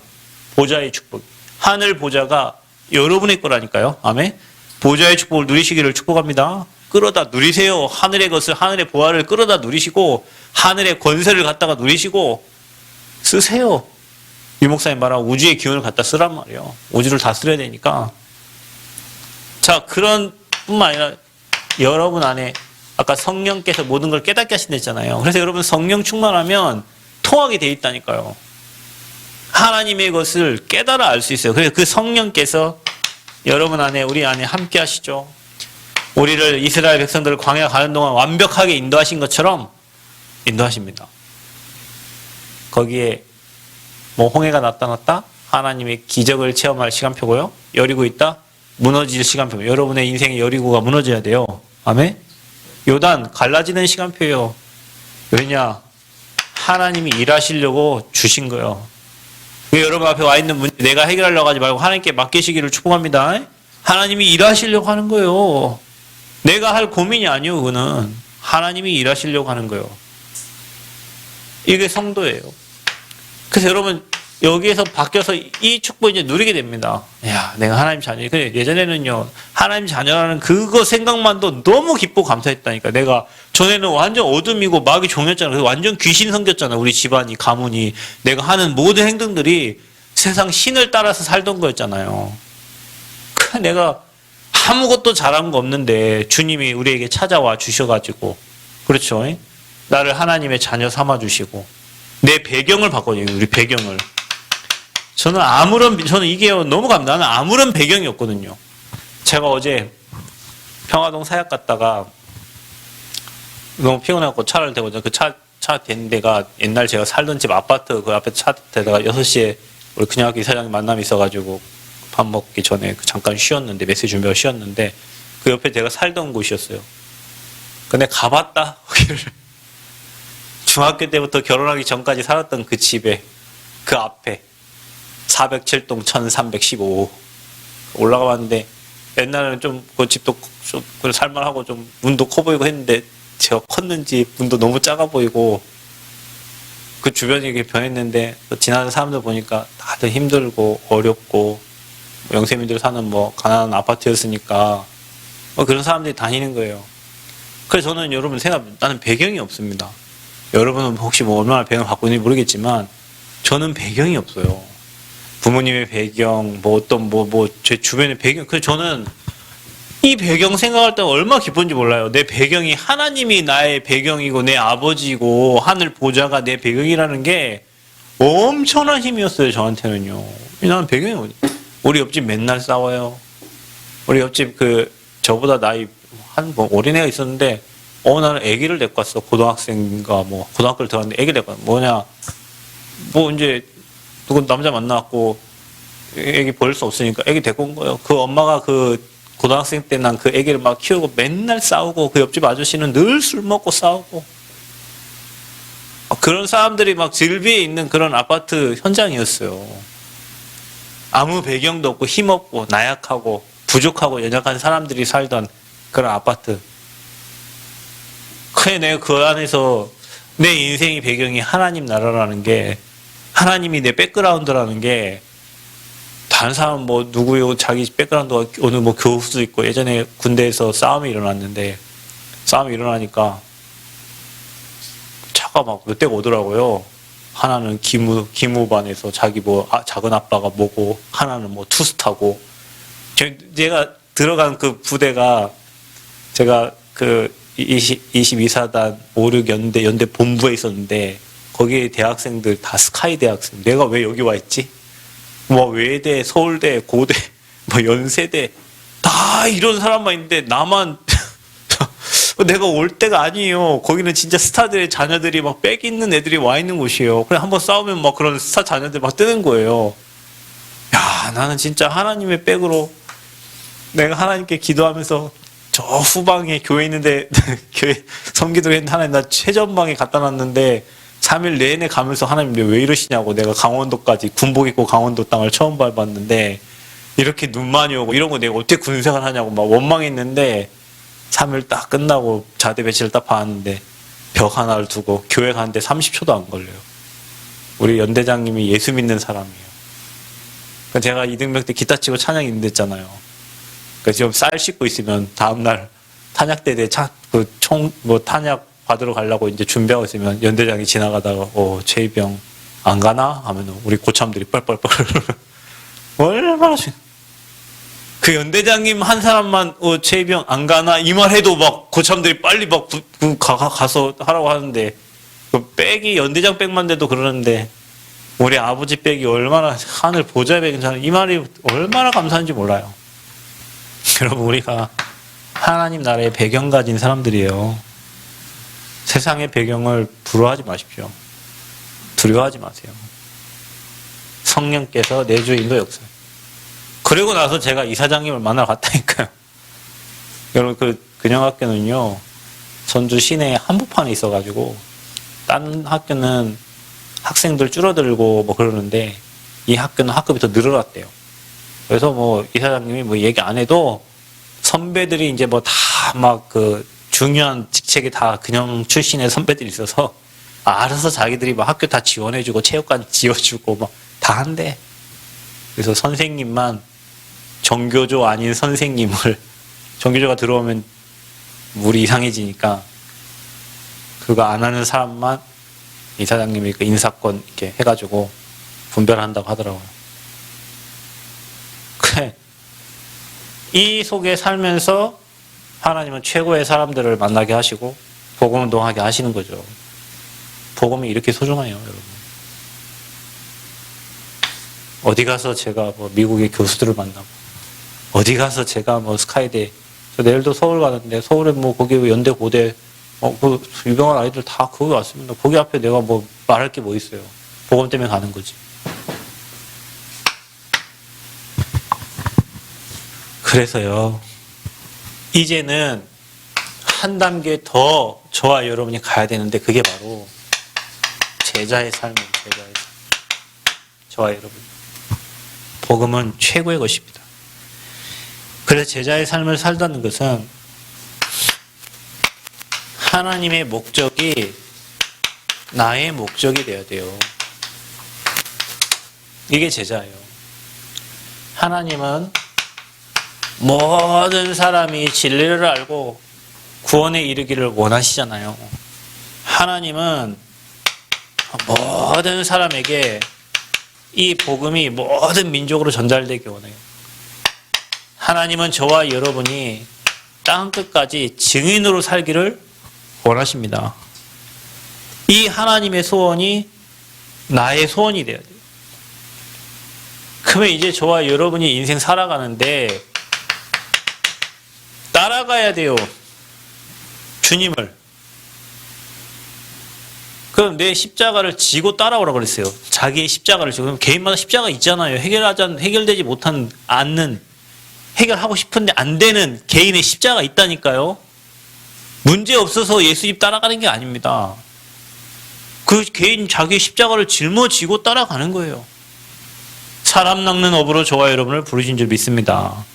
보좌의 축복. 하늘 보좌가 여러분의 거라니까요. 아멘. 보좌의 축복을 누리시기를 축복합니다. 끌어다 누리세요. 하늘의 것을, 하늘의 보화를 끌어다 누리시고 하늘의 권세를 갖다가 누리시고 쓰세요. 유 목사님 말한 우주의 기운을 갖다 쓰란 말이에요. 우주를 다 쓰려야 되니까. 자, 그런 뿐만 아니라 여러분 안에 아까 성령께서 모든 걸 깨닫게 하신다 했잖아요. 그래서 여러분 성령 충만하면 통하게 돼 있다니까요. 하나님의 것을 깨달아 알 수 있어요. 그래서 그 성령께서 여러분 안에, 우리 안에 함께 하시죠. 우리를, 이스라엘 백성들을 광야 가는 동안 완벽하게 인도하신 것처럼 인도하십니다. 거기에 뭐 홍해가 나타났다? 하나님의 기적을 체험할 시간표고요. 여리고 있다? 무너질 시간표. 여러분의 인생의 여리고가 무너져야 돼요. 아멘? 요단 갈라지는 시간표예요. 왜냐? 하나님이 일하시려고 주신 거예요. 여러분 앞에 와 있는 문제 내가 해결하려고 하지 말고 하나님께 맡기시기를 축복합니다. 하나님이 일하시려고 하는 거예요. 내가 할 고민이 아니요, 그거는. 하나님이 일하시려고 하는 거예요. 이게 성도예요. 그래서 여러분 여기에서 바뀌어서 이 축복 이제 누리게 됩니다. 야, 내가 하나님 자녀. 근데 예전에는요, 하나님 자녀라는 그거 생각만도 너무 기쁘고 감사했다니까. 내가 전에는 완전 어둠이고 마귀 종였잖아. 그래서 완전 귀신 섬겼잖아. 우리 집안이, 가문이. 내가 하는 모든 행동들이 세상 신을 따라서 살던 거였잖아요. 그래, 내가 아무것도 잘한 거 없는데 주님이 우리에게 찾아와 주셔가지고, 그렇죠? 나를 하나님의 자녀 삼아 주시고 내 배경을 바꿔줘요. 우리 배경을. 저는 이게 너무 나는 아무런 배경이 없거든요. 제가 어제 평화동 사역 갔다가 너무 피곤해갖고 차를 대고 그 차 댄 데가 옛날 제가 살던 집 아파트 그 앞에 차 대다가 6시에 우리 그냥 이사장님 만남이 있어가지고 밥 먹기 전에 잠깐 쉬었는데, 메시지 준비하고 쉬었는데, 그 옆에 제가 살던 곳이었어요. 근데 가봤다, 거기를. 중학교 때부터 결혼하기 전까지 살았던 그 집에, 그 앞에 407동 1315 올라가 봤는데, 옛날에는 좀 그 집도 좀 살만하고 좀 문도 커 보이고 했는데, 제가 컸는지 문도 너무 작아 보이고, 그 주변이 이렇게 변했는데, 지나는 사람들 보니까 다들 힘들고 어렵고, 영세민들 사는 뭐 가난한 아파트였으니까 그런 사람들이 다니는 거예요. 그래서 저는 여러분 나는 배경이 없습니다. 여러분은 혹시 뭐 얼마나 배경을 갖고 있는지 모르겠지만 저는 배경이 없어요. 부모님의 배경, 뭐 어떤 제 주변의 배경. 그래서 저는 이 배경 생각할 때 얼마나 기쁜지 몰라요. 내 배경이 하나님이 나의 배경이고 내 아버지고 하늘 보좌가 내 배경이라는 게 엄청난 힘이었어요. 저한테는요. 나는 배경이 뭐지? 우리 옆집 맨날 싸워요. 우리 옆집 저보다 나이 어린애가 있었는데, 어느 날은 아기를 데리고 왔어. 고등학생인가 고등학교를 들어갔는데 아기를 데리고 왔어. 이제 누구 남자 만나갖고 아기 버릴 수 없으니까 아기 데리고 온 거예요. 그 엄마가 고등학생 때 난 그 아기를 막 키우고 맨날 싸우고, 그 옆집 아저씨는 늘 술 먹고 싸우고, 그런 사람들이 막 질비에 있는 그런 아파트 현장이었어요. 아무 배경도 없고 힘없고 나약하고 부족하고 연약한 사람들이 살던 그런 아파트. 그래, 내가 그 안에서 내 인생의 배경이 하나님 나라라는 게, 하나님이 내 백그라운드라는 게 다른 사람 뭐 누구요 자기 백그라운드가 어느 뭐 교수도 있고 예전에 군대에서 싸움이 일어났는데 싸움이 일어나니까 차가 막 몇 대가 오더라고요. 하나는 기무반에서 자기 뭐 작은 아빠가 뭐고 하나는 뭐 투스타고 제가 들어간 그 부대가 제가 그 22사단 56연대 연대 본부에 있었는데 거기에 대학생들 다 스카이 대학생. 내가 왜 여기 와 있지? 뭐 외대, 서울대, 고대, 뭐 연세대 다 이런 사람만 있는데 나만 내가 올 때가 아니에요. 거기는 진짜 스타들의 자녀들이 막 빽 있는 애들이 와 있는 곳이에요. 그래 한번 싸우면 막 그런 스타 자녀들 막 뜨는 거예요. 야, 나는 진짜 하나님의 백으로 내가 하나님께 기도하면서 저 후방에 교회 있는데 교회 섬기도 했는데 하나님 나 최전방에 갖다 놨는데 3일 내내 가면서 하나님 왜 이러시냐고 내가 강원도까지 군복 입고 강원도 땅을 처음 밟았는데 이렇게 눈 많이 오고 이런 거 내가 어떻게 군생활 하냐고 막 원망했는데 3일 딱 끝나고 자대 배치를 딱 봤는데 벽 하나를 두고 교회 가는데 30초도 안 걸려요. 우리 연대장님이 예수 믿는 사람이에요. 제가 이등병 때 기타 치고 찬양 인도했잖아요. 지금 쌀 씻고 있으면 다음날 탄약대대 탄약 받으러 가려고 이제 준비하고 있으면 연대장이 지나가다가 최이병 안 가나? 하면 우리 고참들이 뻘뻘뻘 얼마나 그 연대장님 한 사람만 최이병 안 가나? 이 말 해도 막 고참들이 빨리 막 가서 하라고 하는데 그 백이 연대장 백만 돼도 그러는데 우리 아버지 백이 얼마나 하늘 보좌의 백인 이 말이 얼마나 감사한지 몰라요. 여러분 우리가 하나님 나라의 배경 가진 사람들이에요. 세상의 배경을 부러워하지 마십시오. 두려워하지 마세요. 성령께서 내주에 인도 역사. 그리고 나서 제가 이사장님을 만나러 갔다니까요. 여러분 그 근영학교는요 전주 시내에 한복판에 있어가지고 다른 학교는 학생들 줄어들고 뭐 그러는데 이 학교는 학급이 더 늘어났대요. 그래서 뭐 이사장님이 뭐 얘기 안 해도 선배들이 이제 뭐 다 막 그 중요한 직책에 다 근영 출신의 선배들이 있어서 알아서 자기들이 막 학교 다 지원해주고 체육관 지어주고 막 다 한대. 그래서 선생님만 정교조 아닌 선생님을 정교조가 들어오면 물이 이상해지니까 그거 안 하는 사람만 이사장님이 그 인사권 이렇게 해가지고 분별한다고 하더라고요. 그래. 이 속에 살면서 하나님은 최고의 사람들을 만나게 하시고 복음 운동하게 하시는 거죠. 복음이 이렇게 소중해요, 여러분. 어디 가서 제가 뭐 미국의 교수들을 만나고 어디 가서 제가 뭐 스카이대 내일도 서울 가는데 서울에 뭐 거기 연대 고대 그 유명한 아이들 다 거기 왔습니다. 거기 앞에 내가 뭐 말할 게 뭐 있어요. 복음 때문에 가는 거지. 그래서요. 이제는 한 단계 더 저와 여러분이 가야 되는데 그게 바로 제자의 삶이에요. 제자의 삶. 저와 여러분. 복음은 최고의 것입니다. 그래서 제자의 삶을 살다는 것은 하나님의 목적이 나의 목적이 되어야 돼요. 이게 제자예요. 하나님은 모든 사람이 진리를 알고 구원에 이르기를 원하시잖아요. 하나님은 모든 사람에게 이 복음이 모든 민족으로 전달되기 원해요. 하나님은 저와 여러분이 땅끝까지 증인으로 살기를 원하십니다. 이 하나님의 소원이 나의 소원이 되어야 돼요. 그러면 이제 저와 여러분이 인생 살아가는데 따라가야 돼요. 주님을. 그럼 내 십자가를 지고 따라오라고 그랬어요. 자기의 십자가를 지고. 그럼 개인마다 십자가 있잖아요. 해결되지 못한, 해결하고 싶은데 안 되는 개인의 십자가 있다니까요. 문제 없어서 예수님 따라가는 게 아닙니다. 그 개인 자기의 십자가를 짊어지고 따라가는 거예요. 사람 낚는 업으로 저와 여러분을 부르신 줄 믿습니다.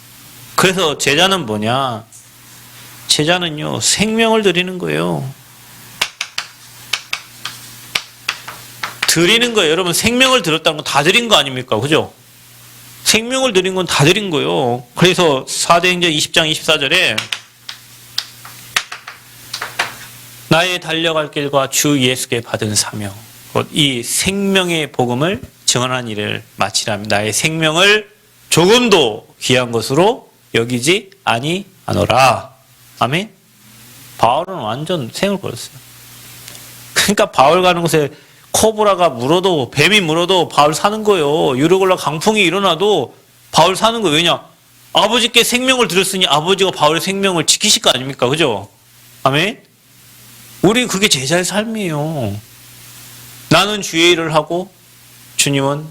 그래서 제자는 뭐냐? 제자는요, 생명을 드리는 거예요. 드리는 거예요. 여러분, 생명을 드렸다는 건 다 드린 거 아닙니까? 그죠? 생명을 드린 건 다 드린 거예요. 그래서 사도행전 20장 24절에 나의 달려갈 길과 주 예수께 받은 사명, 곧 이 생명의 복음을 증언하는 일을 마치라면 나의 생명을 조금도 귀한 것으로 여기지 아니하노라. 아멘. 바울은 완전 생을 걸었어요. 그러니까 바울 가는 곳에 코브라가 물어도, 뱀이 물어도 바울 사는 거예요. 유르골라 강풍이 일어나도 바울 사는 거예요. 왜냐? 아버지께 생명을 드렸으니 아버지가 바울의 생명을 지키실 거 아닙니까? 그죠? 아멘? 우리 그게 제자의 삶이에요. 나는 주의 일을 하고 주님은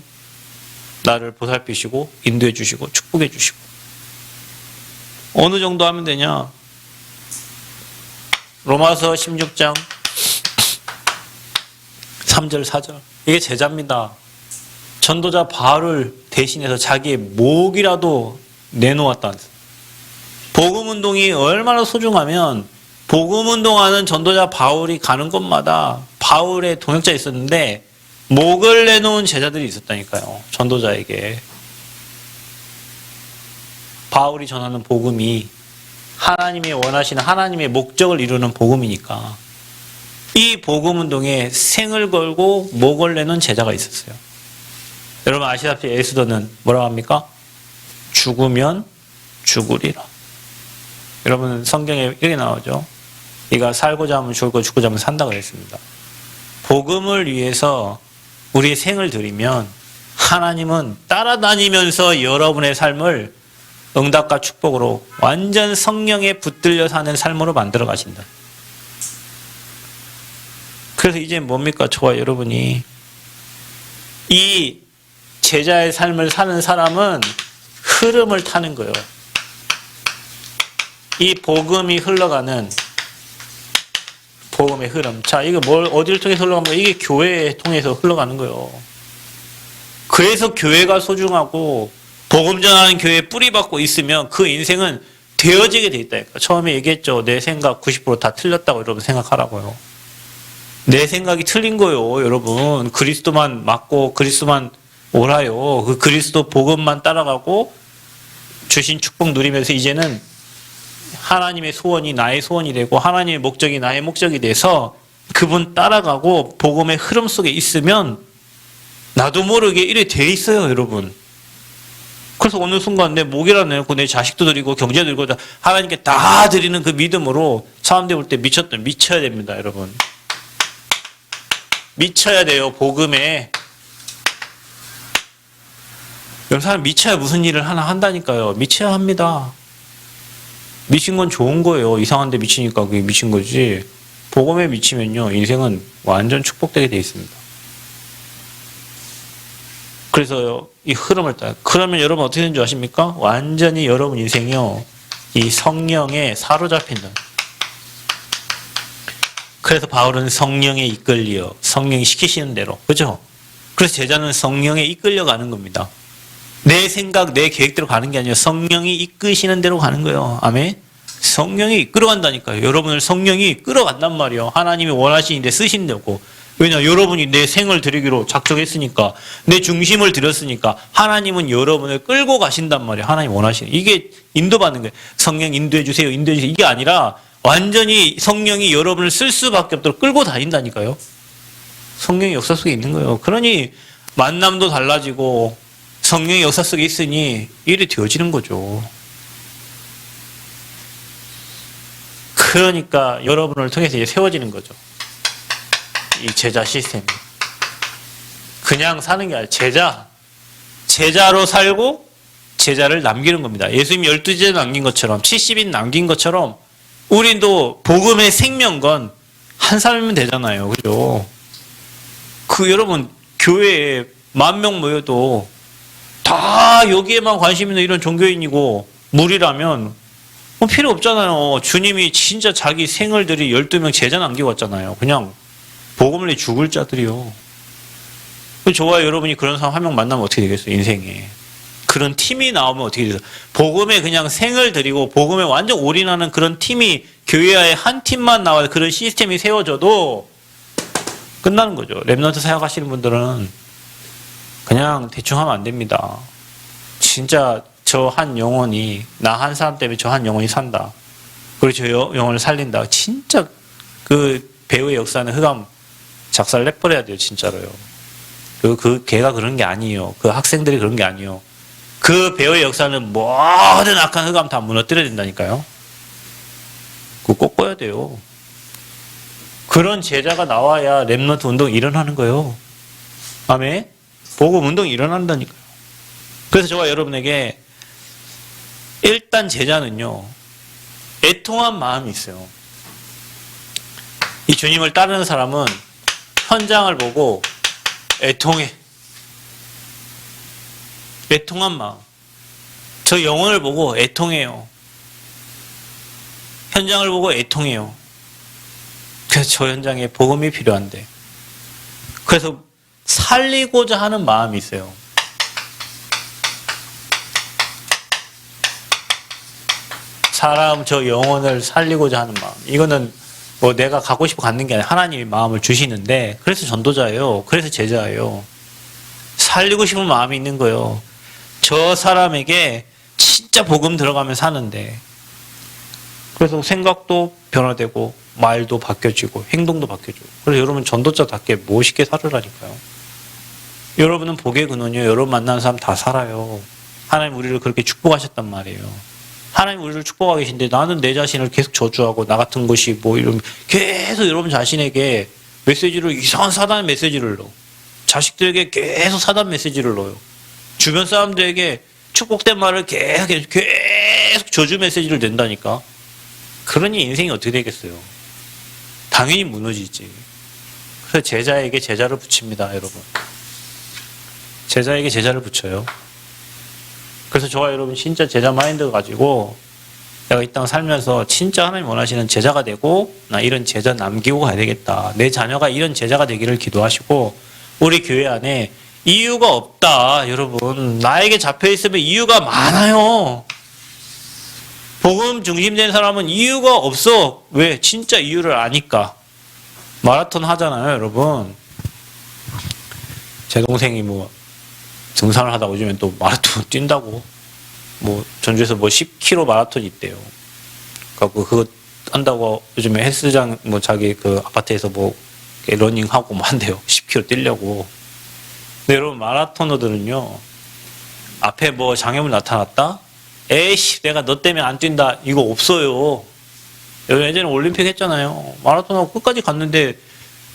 나를 보살피시고 인도해 주시고 축복해 주시고. 어느 정도 하면 되냐? 로마서 16장 3절 4절. 이게 제자입니다. 전도자 바울을 대신해서 자기의 목이라도 내놓았다는. 복음운동이 얼마나 소중하면 복음운동하는 전도자 바울이 가는 곳마다 바울의 동역자 있었는데 목을 내놓은 제자들이 있었다니까요. 전도자에게. 바울이 전하는 복음이 하나님이 원하시는 하나님의 목적을 이루는 복음이니까 이 복음운동에 생을 걸고 목을 내놓은 제자가 있었어요. 여러분 아시다시피 에스더는 뭐라고 합니까? 죽으면 죽으리라. 여러분 성경에 이렇게 나오죠. 네가 살고자 하면 죽고 죽고자 하면 산다 그랬습니다. 복음을 위해서 우리의 생을 드리면 하나님은 따라다니면서 여러분의 삶을 응답과 축복으로 완전 성령에 붙들려 사는 삶으로 만들어 가신다. 그래서 이제 뭡니까? 저와 여러분이 이 제자의 삶을 사는 사람은 흐름을 타는 거예요. 이 복음이 흘러가는 복음의 흐름. 자, 이거 어디를 통해서 흘러갑니까? 이게 교회에 통해서 흘러가는 거예요. 그래서 교회가 소중하고 복음 전하는 교회에 뿌리박고 있으면 그 인생은 되어지게 돼 있다니까. 처음에 얘기했죠. 내 생각 90% 다 틀렸다고 여러분 생각하라고요. 내 생각이 틀린 거예요, 여러분. 그리스도만 맞고 그리스도만 옳아요. 그 그리스도 복음만 따라가고 주신 축복 누리면서 이제는 하나님의 소원이 나의 소원이 되고 하나님의 목적이 나의 목적이 돼서 그분 따라가고 복음의 흐름 속에 있으면 나도 모르게 이래 돼 있어요, 여러분. 그래서 어느 순간 내 목이라 내놓고 내 자식도 드리고 경제 드리고 하나님께 다 드리는 그 믿음으로 사람들이 볼 때 미쳐야 됩니다, 여러분. 미쳐야 돼요, 복음에. 여러분, 사람 미쳐야 무슨 일을 하나 한다니까요. 미쳐야 합니다. 미친 건 좋은 거예요. 이상한 데 미치니까 그게 미친 거지. 복음에 미치면요, 인생은 완전 축복되게 돼 있습니다. 그래서 이 흐름을 따요. 그러면 여러분 어떻게 되는 줄 아십니까? 완전히 여러분 인생이요, 이 성령에 사로잡힌다. 그래서 바울은 성령에 이끌려, 성령이 시키시는 대로. 그죠? 그래서 제자는 성령에 이끌려가는 겁니다. 내 생각, 내 계획대로 가는 게 아니라 성령이 이끄시는 대로 가는 거예요. 아멘? 성령이 이끌어간다니까요. 여러분을 성령이 끌어간단 말이에요. 하나님이 원하시는데 쓰신다고. 왜냐? 여러분이 내 생을 드리기로 작정했으니까, 내 중심을 드렸으니까 하나님은 여러분을 끌고 가신단 말이에요. 하나님 원하시는. 이게 인도받는 거예요. 성령 인도해 주세요. 인도해 주세요. 이게 아니라 완전히 성령이 여러분을 쓸 수밖에 없도록 끌고 다닌다니까요. 성령의 역사 속에 있는 거예요. 그러니 만남도 달라지고 성령의 역사 속에 있으니 일이 되어지는 거죠. 그러니까 여러분을 통해서 이제 세워지는 거죠. 이 제자 시스템이. 그냥 사는 게 아니라 제자로 살고 제자를 남기는 겁니다. 예수님 12제자 남긴 것처럼 70인 남긴 것처럼 우리도 복음의 생명건 한 사람이면 되잖아요. 그죠? 여러분 교회에 10,000명 모여도 다 여기에만 관심 있는 이런 종교인이고 무리라면 필요 없잖아요. 주님이 진짜 자기 생을 들이 12명 제자 남겨왔잖아요. 그냥 복음을 위해 죽을 자들이요. 저와 여러분이 그런 사람 한 명 만나면 어떻게 되겠어요? 인생에. 그런 팀이 나오면 어떻게 되겠어요? 복음에 그냥 생을 들이고 복음에 완전 올인하는 그런 팀이 교회에 한 팀만 나와서 그런 시스템이 세워져도 끝나는 거죠. 랩넌트 사역하시는 분들은 그냥 대충 하면 안 됩니다. 진짜 저 한 영혼이, 나 한 사람 때문에 저 한 영혼이 산다. 그리고 저 영혼을 살린다. 진짜 그 배우의 역사는 흑암 작살 내버려야 돼요, 진짜로요. 그 걔가 그런 게 아니에요. 그 학생들이 그런 게 아니에요. 그 배우의 역사는 모든 악한 흑암 다 무너뜨려야 된다니까요. 그거 꼭 꺼야 돼요. 그런 제자가 나와야 렘넌트 운동이 일어나는 거예요. 아멘? 복음 운동이 일어난다니까요. 그래서 저와 여러분에게 일단 제자는요, 애통한 마음이 있어요. 이 주님을 따르는 사람은 현장을 보고 애통해. 애통한 마음. 저 영혼을 보고 애통해요. 현장을 보고 애통해요. 그래서 저 현장에 복음이 필요한데. 그래서 살리고자 하는 마음이 있어요. 사람, 저 영혼을 살리고자 하는 마음. 이거는 뭐 내가 갖고 싶어 갖는 게 아니라 하나님이 마음을 주시는데, 그래서 전도자예요. 그래서 제자예요. 살리고 싶은 마음이 있는 거예요. 저 사람에게 진짜 복음 들어가면 사는데. 그래서 생각도 변화되고 말도 바뀌어지고 행동도 바뀌어지고. 그래서 여러분 전도자답게 멋있게 살으라니까요. 여러분은 복의 근원이에요. 여러분 만나는 사람 다 살아요. 하나님 우리를 그렇게 축복하셨단 말이에요. 하나님 우리를 축복하고 계신데 나는 내 자신을 계속 저주하고 나 같은 것이 뭐 이러면 계속 여러분 자신에게 메시지를, 이상한 사단의 메시지를 넣어. 자식들에게 계속 사단 메시지를 넣어요. 주변 사람들에게 축복된 말을 계속 저주 메시지를 낸다니까. 그러니 인생이 어떻게 되겠어요? 당연히 무너지지. 그래서 제자에게 제자를 붙입니다, 여러분. 제자에게 제자를 붙여요. 그래서 저와 여러분 진짜 제자 마인드 가지고 내가 이 땅 살면서 진짜 하나님 원하시는 제자가 되고, 나 이런 제자 남기고 가야 되겠다. 내 자녀가 이런 제자가 되기를 기도하시고, 우리 교회 안에 이유가 없다. 여러분, 나에게 잡혀있으면 이유가 많아요. 복음 중심된 사람은 이유가 없어. 왜? 진짜 이유를 아니까. 마라톤 하잖아요, 여러분. 제 동생이 뭐 등산을 하다가 요즘엔 또 마라톤 뛴다고. 뭐 전주에서 뭐 10km 마라톤이 있대요. 그거 한다고 요즘에 헬스장 뭐 자기 그 아파트에서 뭐 러닝하고 뭐 한대요. 10km 뛰려고. 근데 여러분 마라토너들은요, 앞에 뭐 장애물 나타났다? 에이씨, 내가 너 때문에 안 뛴다. 이거 없어요. 여러분 예전에 올림픽 했잖아요. 마라톤하고 끝까지 갔는데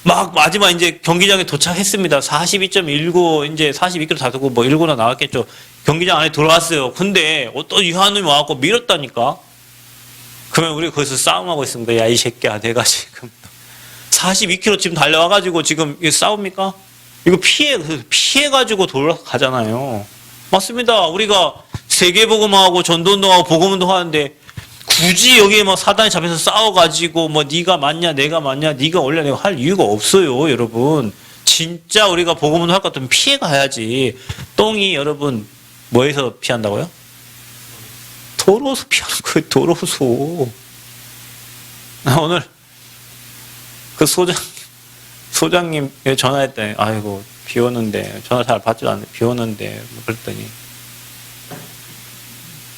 막 마지막 이제 경기장에 도착했습니다. 42.19 이제 42km 다 되고 뭐 1구나 나왔겠죠. 경기장 안에 들어왔어요. 근데 어떤 유한놈이 와갖고 밀었다니까. 그러면 우리 거기서 싸움하고 있습니다. 야, 이 새끼야, 내가 지금 42km 지금 달려와가지고 지금 이거 싸웁니까? 이거 피해가지고 돌아가잖아요. 맞습니다. 우리가 세계복음하고 전도운동하고 복음운동 하는데 굳이 여기에 뭐 사단이 잡혀서 싸워가지고 뭐 네가 맞냐 내가 맞냐 네가 원래 내가 할 이유가 없어요, 여러분. 진짜 우리가 복음운동 할 것 같으면 피해 가야지. 똥이 여러분 뭐에서 피한다고요? 도로에서 피하는 거예요. 도로에서. 오늘 그 소장님 전화했더니 아이고 비 오는데 전화 잘 받지도 않는데 비 오는데 뭐 그랬더니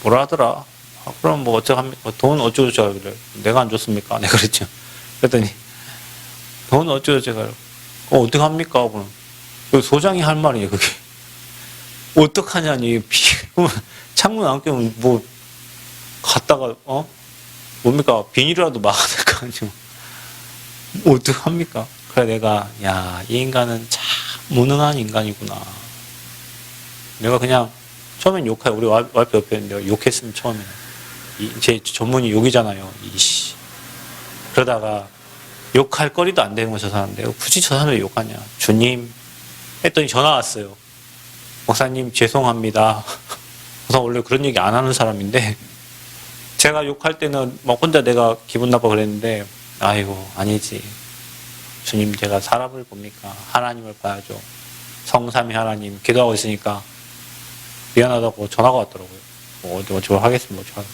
뭐라 하더라. 아, 그럼 뭐 어떡합니까? 돈 어쩌고 저쩌고 그래. 내가 안 줬습니까? 내가 그랬죠. 그랬더니 돈 어쩌고 저쩌고 어떡합니까? 그럼 그 소장이 할 말이에요. 그게 어떡하냐니. 창문 안 끼면 뭐 갔다가 뭡니까? 비닐이라도 막아야 될 거 아니에요. 어떡합니까? 그래 내가 야, 이 인간은 참 무능한 인간이구나. 내가 그냥 처음엔 욕해. 우리 와이프 옆에 내가 욕했으면 처음에. 제 전문이 욕이잖아요. 이씨. 그러다가 욕할 거리도 안 되는 거 저 사람. 내가 굳이 저 사람을 욕하냐. 주님. 했더니 전화 왔어요. 목사님 죄송합니다. 우선 원래 그런 얘기 안 하는 사람인데 제가 욕할 때는 막 혼자 내가 기분 나빠 그랬는데 아이고 아니지. 주님 제가 사람을 봅니까? 하나님을 봐야죠. 성삼위 하나님 기도하고 있으니까 미안하다고 전화가 왔더라고요. 뭐 어쩌고 하겠습니다. 뭐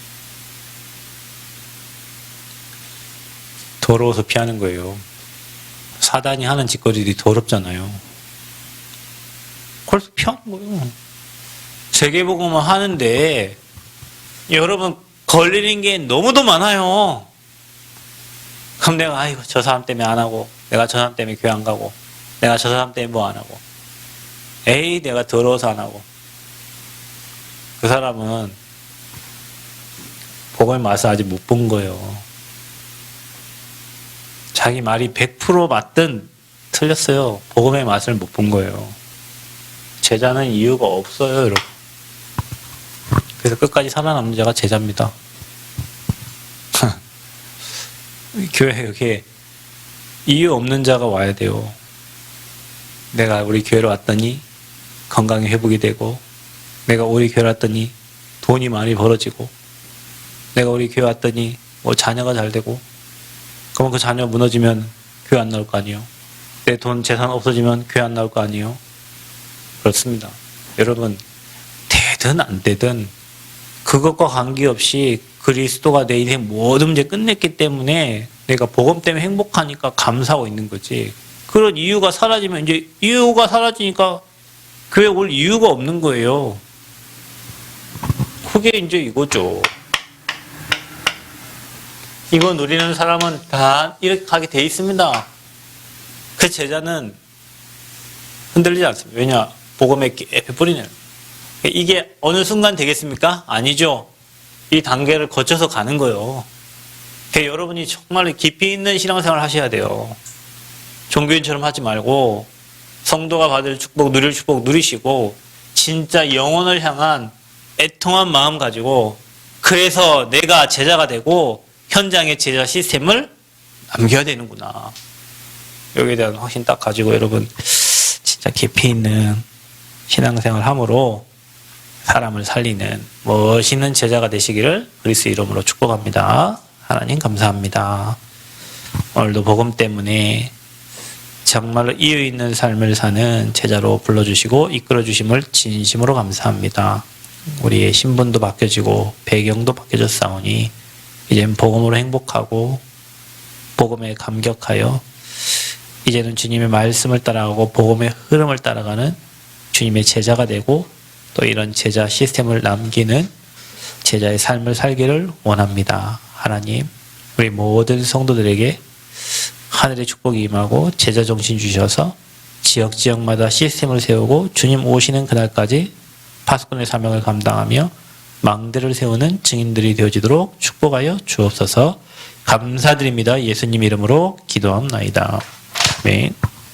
더러워서 피하는 거예요. 사단이 하는 짓거리들이 더럽잖아요. 그래서 피하는 거예요. 세계복음을 하는데 여러분 걸리는 게 너무도 많아요. 그럼 내가 아이고 저 사람 때문에 안 하고, 내가 저 사람 때문에 교회 안 가고, 내가 저 사람 때문에 뭐 안 하고, 에이 내가 더러워서 안 하고. 그 사람은 복음의 맛을 아직 못 본 거예요. 자기 말이 100% 맞든 틀렸어요. 복음의 맛을 못 본 거예요. 제자는 이유가 없어요, 여러분. 그래서 끝까지 살아남는 자가 제자입니다. 교회에 이렇게 이유 없는 자가 와야 돼요. 내가 우리 교회로 왔더니 건강이 회복이 되고, 내가 우리 교회 왔더니 돈이 많이 벌어지고, 내가 우리 교회 왔더니 뭐 자녀가 잘 되고, 그러면 그 자녀 무너지면 교회 안 나올 거 아니에요. 내 돈 재산 없어지면 교회 안 나올 거 아니에요. 그렇습니다. 여러분, 되든 안 되든 그것과 관계없이 그리스도가 내 인생 모든 문제 끝냈기 때문에 내가 복음 때문에 행복하니까 감사하고 있는 거지. 그런 이유가 사라지면, 이제 이유가 사라지니까 교회 올 이유가 없는 거예요. 그게 이제 이거죠. 이거 누리는 사람은 다 이렇게 가게 돼 있습니다. 그 제자는 흔들리지 않습니다. 왜냐? 복음에 뿌리는. 이게 어느 순간 되겠습니까? 아니죠. 이 단계를 거쳐서 가는 거예요. 그러니까 여러분이 정말 깊이 있는 신앙생활을 하셔야 돼요. 종교인처럼 하지 말고 성도가 받을 축복, 누릴 축복 누리시고 진짜 영혼을 향한 애통한 마음 가지고, 그래서 내가 제자가 되고 현장의 제자 시스템을 남겨야 되는구나. 여기에 대한 확신 딱 가지고 여러분 진짜 깊이 있는 신앙생활 함으로 사람을 살리는 멋있는 제자가 되시기를 그리스도 이름으로 축복합니다. 하나님 감사합니다. 오늘도 복음 때문에 정말로 이유 있는 삶을 사는 제자로 불러주시고 이끌어주심을 진심으로 감사합니다. 우리의 신분도 바뀌어지고 배경도 바뀌어졌사오니 이제는 복음으로 행복하고 복음에 감격하여 이제는 주님의 말씀을 따라가고 복음의 흐름을 따라가는 주님의 제자가 되고 또 이런 제자 시스템을 남기는 제자의 삶을 살기를 원합니다. 하나님, 우리 모든 성도들에게 하늘의 축복이 임하고 제자 정신 주셔서 지역마다 시스템을 세우고 주님 오시는 그날까지 파수꾼의 사명을 감당하며 망대를 세우는 증인들이 되어지도록 축복하여 주옵소서. 감사드립니다. 예수님 이름으로 기도합나이다. 아멘.